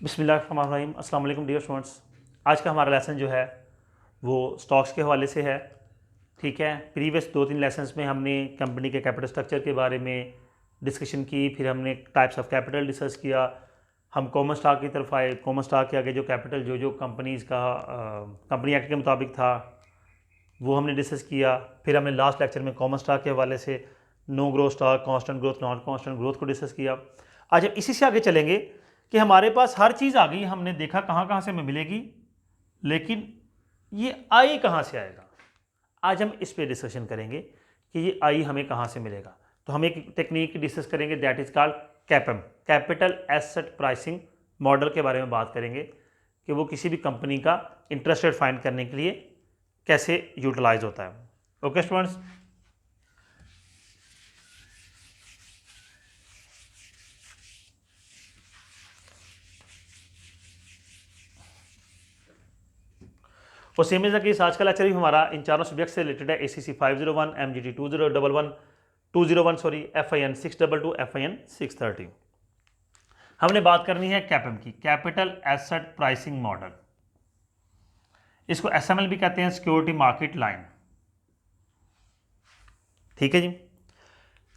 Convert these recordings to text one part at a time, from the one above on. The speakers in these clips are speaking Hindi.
बिस्मिल्लाहिर्रहमानिर्रहीम। अस्सलाम वालेकुम डियर स्टूडेंट्स। आज का हमारा लेसन जो है वो स्टॉक्स के हवाले से है। ठीक है, प्रीवियस 2-3 लेसन्स में हमने कंपनी के कैपिटल स्ट्रक्चर के बारे में डिस्कशन की, फिर हमने टाइप्स ऑफ कैपिटल डिस्कस किया, हम कॉमन स्टॉक की तरफ आए। कॉमन स्टॉक के आगे जो कैपिटल जो कंपनीज़ का कंपनी एक्ट के मुताबिक था वो हमने डिस्कस किया। फिर हमने लास्ट लेक्चर में कॉमन स्टॉक के हवाले से no growth stock, constant growth, non constant growth को डिस्कस किया। आज हम इसी से आगे चलेंगे कि हमारे पास हर चीज़ आ गई, हमने देखा कहाँ कहाँ से हमें मिलेगी, लेकिन ये आई कहाँ से आएगा। आज हम इस पे डिस्कशन करेंगे कि ये आई हमें कहाँ से मिलेगा। तो हम एक टेक्निक डिस्कस करेंगे, that is called कैपम, capital asset pricing model के बारे में बात करेंगे कि वो किसी भी कंपनी का इंटरेस्ट रेट फाइंड करने के लिए कैसे यूटिलाइज होता है। ओके स्टूडेंट्स, और सेम इज द केस आज का लेक्चर भी हमारा इन चारों सब्जेक्ट से रिलेटेड है। ACC 501, MGT 2011, 201 sorry, FIN 622, FIN 630। हमने बात करनी है कैपम की, कैपिटल एसेट प्राइसिंग मॉडल। इसको SML भी कहते हैं, सिक्योरिटी मार्केट लाइन। ठीक है जी।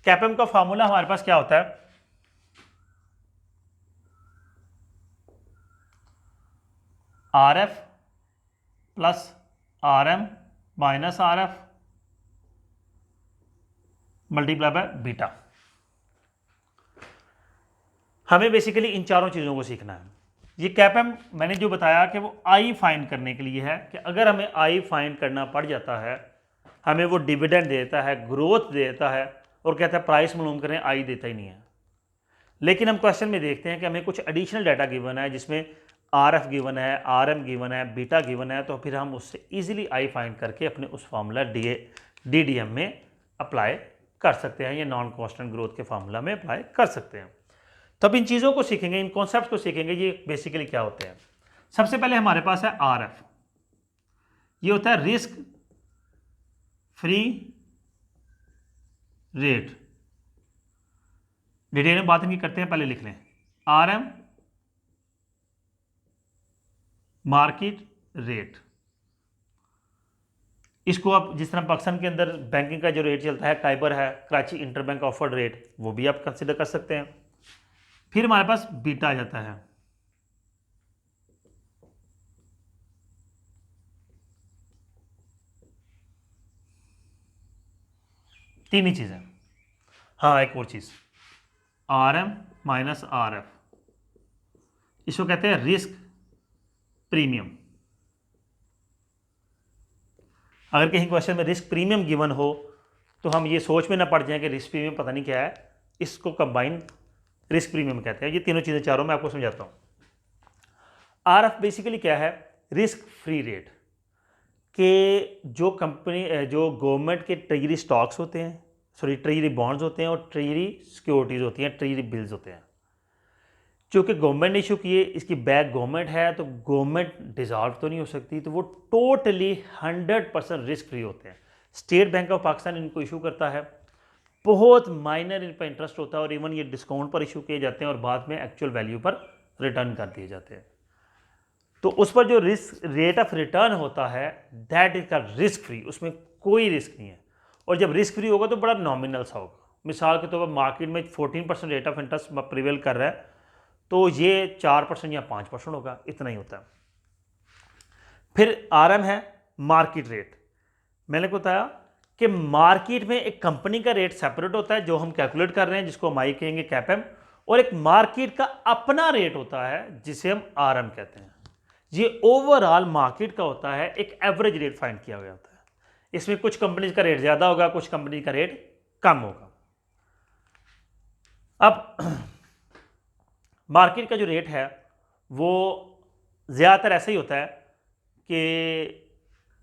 कैपम का फॉर्मूला हमारे पास क्या होता है? RF plus RM minus RF multiply by beta. हमें बेसिकली इन चारों चीज़ों को सीखना है। ये कैपम मैंने जो बताया कि वो आई फाइंड करने के लिए है, कि अगर हमें आई फाइंड करना पड़ जाता है, हमें वो डिविडेंड देता है, ग्रोथ देता है, और कहता है प्राइस मालूम करें, आई देता ही नहीं है। लेकिन हम क्वेश्चन में देखते हैं कि हमें कुछ एडिशनल डाटा गिवन है, जिसमें RF गिवन है, RM गिवन है, बीटा गिवन है, तो फिर हम उससे इजीली आई फाइंड करके अपने उस फार्मूला DDM में अप्लाई कर सकते हैं, या नॉन कांस्टेंट ग्रोथ के फार्मूला में अप्लाई कर सकते हैं। तो अब इन चीज़ों को सीखेंगे, इन कॉन्सेप्ट को सीखेंगे, ये बेसिकली क्या होते हैं। सबसे पहले हमारे पास है RF। ये होता है रिस्क फ्री रेट। डिटेल में बात इनकी करते हैं, पहले लिख लें। RM market rate. इसको आप जिस तरह पाकिस्तान के अंदर बैंकिंग का जो रेट चलता है, टाइबर है, कराची इंटरबैंक ऑफर्ड रेट, वो भी आप कंसिडर कर सकते हैं। फिर हमारे पास बीटा आ जाता है। तीन ही चीज़ें। हाँ, एक और चीज़, RM माइनस RF, इसको कहते हैं रिस्क प्रीमियम। अगर कहीं क्वेश्चन में रिस्क प्रीमियम गिवन हो तो हम ये सोच में ना पड़ जाए कि रिस्क प्रीमियम पता नहीं क्या है, इसको कंबाइन रिस्क प्रीमियम कहते हैं। ये तीनों चीज़ें चारों मैं आपको समझाता हूँ। RF बेसिकली क्या है? Risk free rate. कि जो कंपनी जो गवर्नमेंट के ट्रेजरी स्टॉक्स होते हैं, सॉरी ट्रेजरी बॉन्ड्स होते हैं, और ट्रेजरी सिक्योरिटीज़ होती हैं, ट्रेजरी बिल्स होते हैं, चूँकि गवर्नमेंट ने इशू किए, इसकी बैक गवर्नमेंट है, तो गवर्नमेंट डिज़ॉल्व तो नहीं हो सकती, तो वो टोटली 100% रिस्क फ्री होते हैं। स्टेट बैंक ऑफ पाकिस्तान इनको इशू करता है, बहुत माइनर इन पर इंटरेस्ट होता है, और इवन ये डिस्काउंट पर इशू किए जाते हैं और बाद में एक्चुअल वैल्यू पर रिटर्न कर दिए जाते हैं। तो उस पर जो रिस्क रेट ऑफ रिटर्न होता है, दैट इज का रिस्क फ्री, उसमें कोई रिस्क नहीं है। और जब रिस्क फ्री होगा तो बड़ा नॉमिनल सा होगा। मिसाल के तौर पर मार्केट में 14% रेट ऑफ इंटरेस्ट प्रिवेल कर रहा है, तो ये 4% या 5% होगा, इतना ही होता है। फिर RM है मार्केट रेट। मैंने बताया कि मार्केट में एक कंपनी का रेट सेपरेट होता है जो हम कैलकुलेट कर रहे हैं, जिसको हम आई कहेंगे कैपम, और एक मार्केट का अपना रेट होता है जिसे हम RM कहते हैं। ये ओवरऑल मार्केट का होता है, एक एवरेज रेट फाइंड किया गया होता है। इसमें कुछ कंपनीज का रेट ज़्यादा होगा, कुछ कंपनी का रेट कम होगा। अब मार्केट का जो रेट है वो ज़्यादातर ऐसा ही होता है कि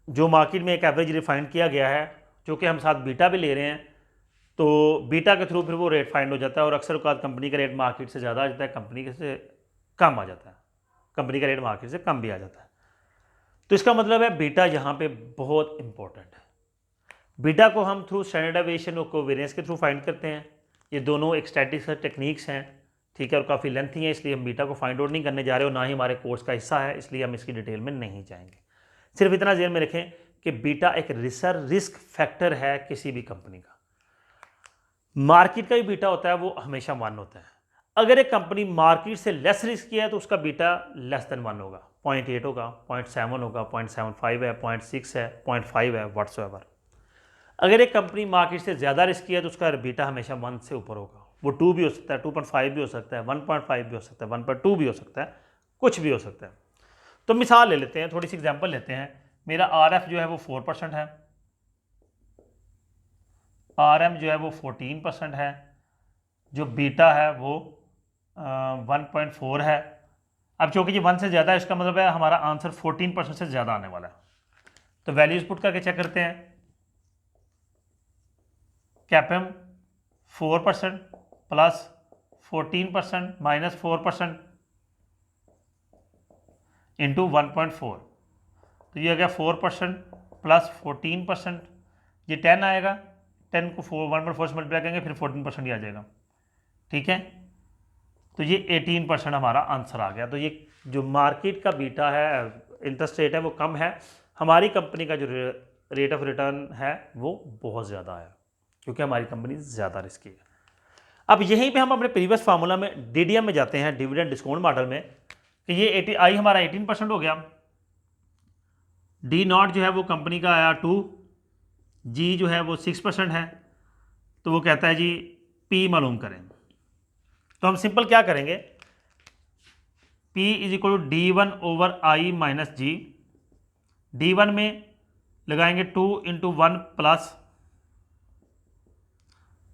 जो मार्केट में एक एवरेज रेट फाइंड किया गया है, जो कि हम साथ बीटा भी ले रहे हैं, तो बीटा के थ्रू फिर वो रेट फाइंड हो जाता है, और अक्सर औकात कंपनी का रेट मार्केट से ज़्यादा आ जाता है, कंपनी से कम आ जाता है, कंपनी का रेट मार्केट से कम भी आ जाता है। तो इसका मतलब है बीटा यहाँ पे बहुत इंपॉर्टेंट है। बीटा को हम थ्रू स्टैंडर्डाइजेशन और कोवेरियंस के थ्रू फाइंड करते हैं। ये दोनों एक स्टैटिस्टिकल टेक्निक्स हैं, ठीक है, और काफ़ी लेंथी है, इसलिए हम बीटा को फाइंड आउट नहीं करने जा रहे हो, ना ही हमारे कोर्स का हिस्सा है, इसलिए हम इसकी डिटेल में नहीं जाएंगे। सिर्फ इतना ज़हन में रखें कि बीटा एक रिस्क फैक्टर है किसी भी कंपनी का। मार्केट का भी बीटा होता है वो हमेशा 1 होता है। अगर एक कंपनी मार्केट से लेस रिस्क की है तो उसका बीटा लेस देन 1 होगा, 0.8 होगा, 0.7 होगा, 0.75 है, 0.6 है, 0.5 है, व्हाट्सएवर। अगर एक कंपनी मार्केट से ज़्यादा रिस्की है तो उसका बीटा हमेशा 1 से ऊपर होगा। वो 2 भी हो सकता है, 2.5 भी हो सकता है, 1.5 भी हो सकता है, 1.2 भी हो सकता है, कुछ भी हो सकता है। तो मिसाल ले लेते हैं, थोड़ी सी एग्जांपल लेते हैं। मेरा आरएफ जो है वो 4% है, आरएम जो है वो 14% है, जो बीटा है वो 1.4 है। अब चूंकि ये 1 से ज़्यादा है, इसका मतलब है हमारा आंसर 14% से ज़्यादा आने वाला है। तो वैल्यूज पुट करके चेक करते हैं। कैपम 4% प्लस 14% माइनस 4% इंटू 1.4, तो ये आ गया 4% प्लस 14%, ये 10 आएगा, 10 को 1.4 से मल्टीप्लाई करेंगे फिर 14% ही आ जाएगा। ठीक है, तो ये 18% हमारा आंसर आ गया। तो ये जो मार्केट का बीटा है, इंटरेस्ट रेट है, वो कम है, हमारी कंपनी का जो रेट ऑफ रिटर्न है वो बहुत ज़्यादा है, क्योंकि हमारी कंपनी ज़्यादा रिस्की है। अब यहीं पे हम अपने प्रीवियस फार्मूला में डीडीएम में जाते हैं, डिविडेंड डिस्काउंट मॉडल में, कि ये आई हमारा 18% हो गया, डी नॉट जो है वो कंपनी का आया 2, जी जो है वो 6% है, तो वो कहता है जी पी मालूम करें। तो हम सिंपल क्या करेंगे, P is equal to D1 over I minus G. D1 में लगाएंगे 2 इंटू 1 प्लस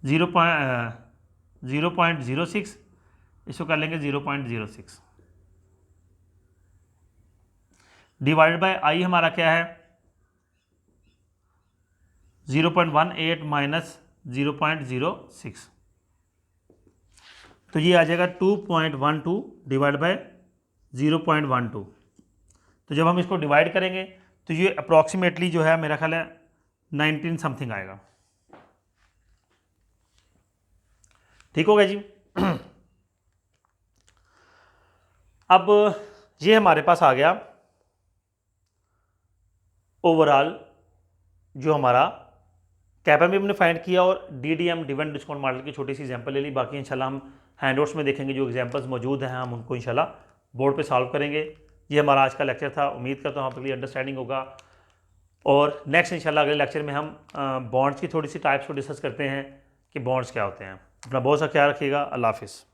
0.06, इसको कर लेंगे 0.06, डिवाइडेड बाय आई हमारा क्या है 0.18 माइनस 0.06, तो ये आ जाएगा 2.12 डिवाइड बाय 0.12। तो जब हम इसको डिवाइड करेंगे तो ये अप्रॉक्सीमेटली जो है मेरा ख्याल है 19 समथिंग आएगा। ठीक हो गया जी। अब ये हमारे पास आ गया ओवरऑल जो हमारा कैपम भी हमने फाइंड किया, और डीडीएम डिविडेंड डिस्काउंट मॉडल की छोटी सी एग्जांपल ले ली। बाकी इंशाल्लाह हम हैंडआउट्स में देखेंगे, जो एग्जांपल्स मौजूद हैं हम उनको इंशाल्लाह बोर्ड पे सॉल्व करेंगे। ये हमारा आज का लेक्चर था, उम्मीद करता हूँ आप लोगों की अंडरस्टैंडिंग होगा, और नेक्स्ट इंशाल्लाह अगले लेक्चर में हम बॉन्ड्स की थोड़ी सी टाइप्स को डिस्कस करते हैं कि बॉन्ड्स क्या होते हैं। अपना बहुत सा ख्याल रखिएगा। अल्लाह हाफिज़।